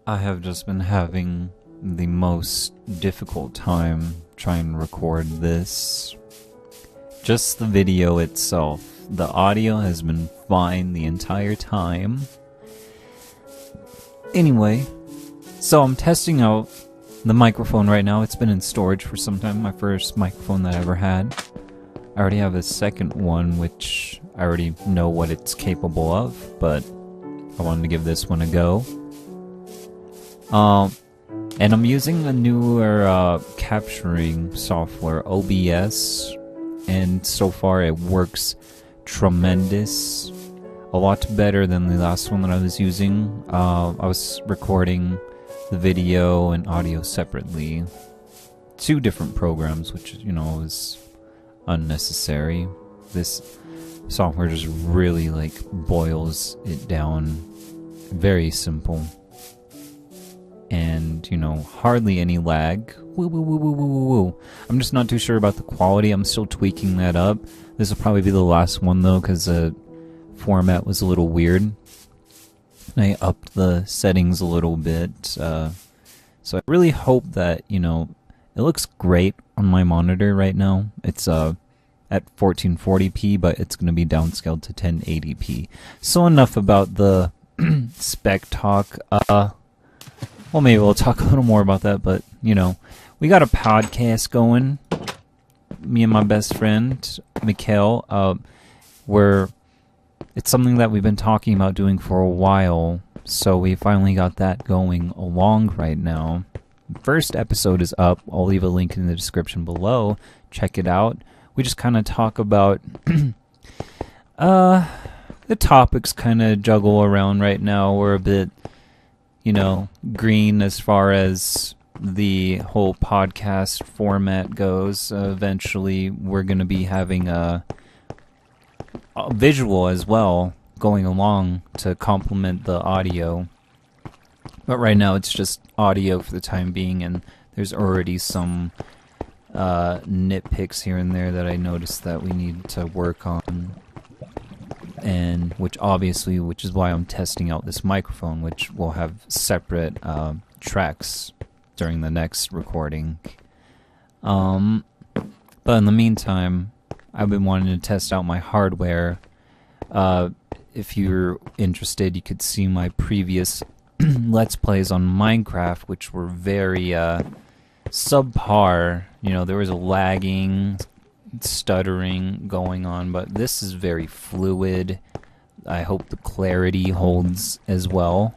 I have just been having the most difficult time trying to record this. Just the video itself. The audio has been fine the entire time. Anyway, so I'm testing out the microphone right now. It's been in storage for some time. My first microphone that I ever had. I already have a second one, which I already know what it's capable of, but I wanted to give this one a go. And I'm using a newer capturing software, OBS, and so far it works tremendous. A lot better than the last one that I was using. I was recording the video and audio separately. Two different programs, which, is unnecessary. This software just really, boils it down. Very simple. And, hardly any lag. Woo, woo, woo, woo, woo, woo, woo. I'm just not too sure about the quality. I'm still tweaking that up. This will probably be the last one, though, because the format was a little weird. I upped the settings a little bit. So I really hope that, it looks great on my monitor right now. It's at 1440p, but it's going to be downscaled to 1080p. So enough about the spec talk. Well, maybe we'll talk a little more about that, but, we got a podcast going. Me and my best friend, Mikhail, where it's something that we've been talking about doing for a while, so we finally got that going along right now. First episode is up. I'll leave a link in the description below. Check it out. We just kind of talk about the topics kind of juggle around right now. We're a bit green as far as the whole podcast format goes. Eventually, we're going to be having a visual as well going along to complement the audio. But right now, it's just audio for the time being, and there's already some nitpicks here and there that I noticed that we need to work on. And which is why I'm testing out this microphone, which will have separate tracks during the next recording. But in the meantime, I've been wanting to test out my hardware. If you're interested, you could see my previous Let's Plays on Minecraft, which were very subpar. There was a lagging, stuttering going on, but this is very fluid. I hope the clarity holds as well.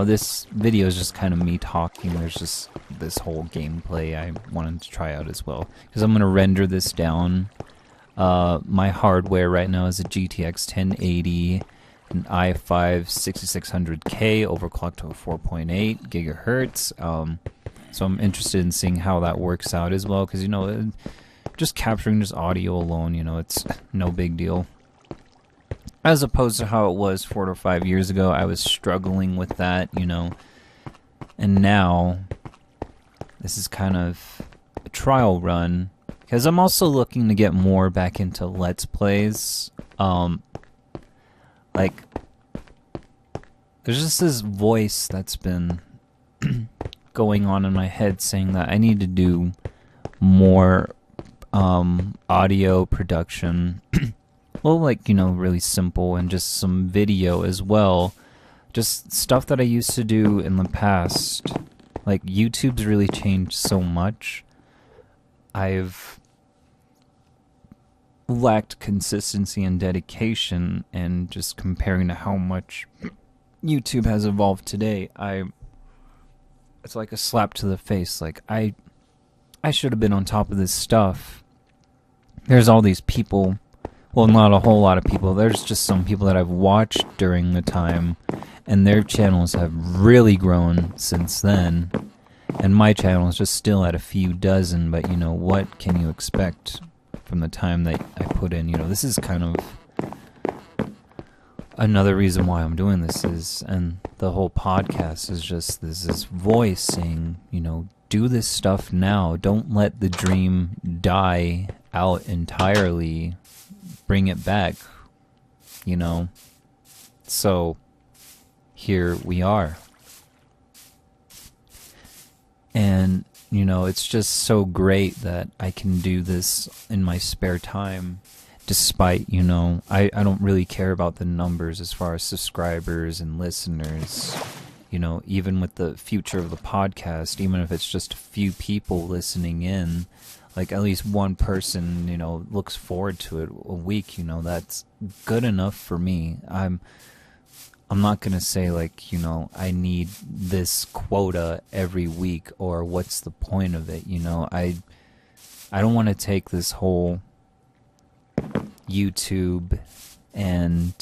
This video is just kind of me talking. There's just this whole gameplay I wanted to try out as well, because I'm going to render this down. My hardware right now is a GTX 1080, an i5 6600K overclocked to 4.8 gigahertz. So I'm interested in seeing how that works out as well, because, just capturing just audio alone, it's no big deal. As opposed to how it was 4 to 5 years ago, I was struggling with that, And now, this is kind of a trial run, because I'm also looking to get more back into Let's Plays. There's just this voice that's been going on in my head saying that I need to do more audio production. Well, really simple, and just some video as well. Just stuff that I used to do in the past. YouTube's really changed so much. I've lacked consistency and dedication, and just comparing to how much YouTube has evolved today, it's like a slap to the face. I should have been on top of this stuff. There's all these people, well, not a whole lot of people, there's just some people that I've watched during the time, and their channels have really grown since then, and my channel is just still at a few dozen. But what can you expect from the time that I put in? This is kind of another reason why I'm doing this, and the whole podcast is just this voice saying, do this stuff now. Don't let the dream die out entirely. Bring it back, So here we are. And, you know, it's just so great that I can do this in my spare time, despite, you know, I don't really care about the numbers as far as subscribers and listeners. You know, even with the future of the podcast, even if it's just a few people listening in, like at least one person, you know, looks forward to it a week, you know, that's good enough for me. I'm not going to say like, you know, I need this quota every week or what's the point of it, you know. I don't want to take this whole YouTube and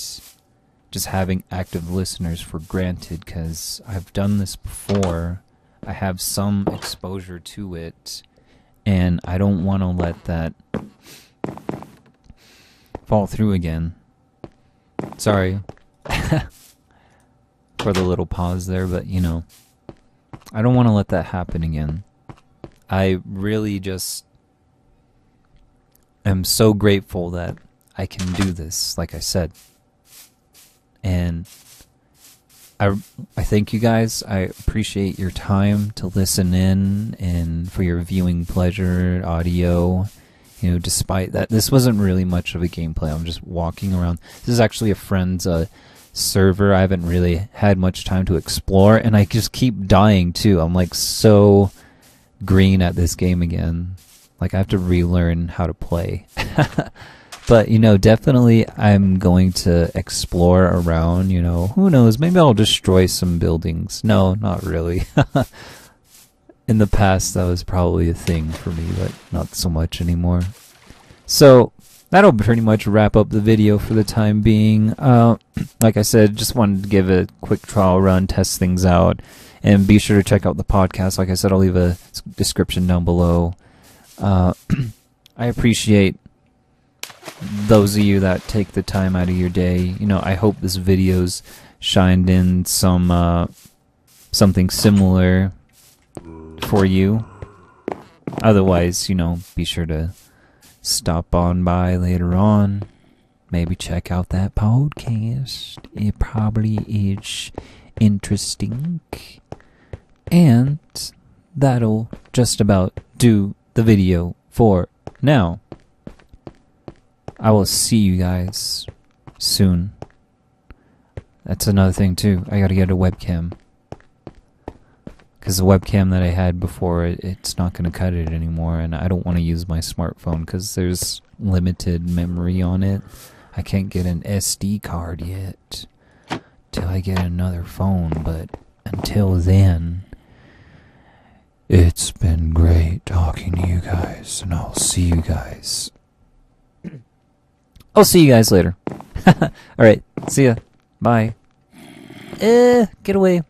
just having active listeners for granted, because I've done this before. I have some exposure to it, and I don't want to let that fall through again. Sorry for the little pause there, but you know, I don't want to let that happen again. I really just am so grateful that I can do this, like I said. And I thank you guys. I appreciate your time to listen in and for your viewing pleasure, audio. You know, despite that, this wasn't really much of a gameplay. I'm just walking around. This is actually a friend's server. I haven't really had much time to explore, and I just keep dying too. I'm like so green at this game again. Like I have to relearn how to play. But, you know, definitely I'm going to explore around, you know, who knows, maybe I'll destroy some buildings. No, not really. In the past, that was probably a thing for me, but not so much anymore. So, that'll pretty much wrap up the video for the time being. Like I said, just wanted to give a quick trial run, test things out, and be sure to check out the podcast. Like I said, I'll leave a description down below. I appreciate those of you that take the time out of your day. You know, I hope this video's shined in some something similar for you. Otherwise, you know, be sure to stop on by later on. Maybe check out that podcast. It probably is interesting. And that'll just about do the video for now. I will see you guys soon. That's another thing too. I gotta get a webcam. Because the webcam that I had before, it's not gonna cut it anymore. And I don't want to use my smartphone because there's limited memory on it. I can't get an SD card yet till I get another phone. But until then, it's been great talking to you guys. And I'll see you guys. I'll see you guys later. Alright, see ya. Bye. Get away.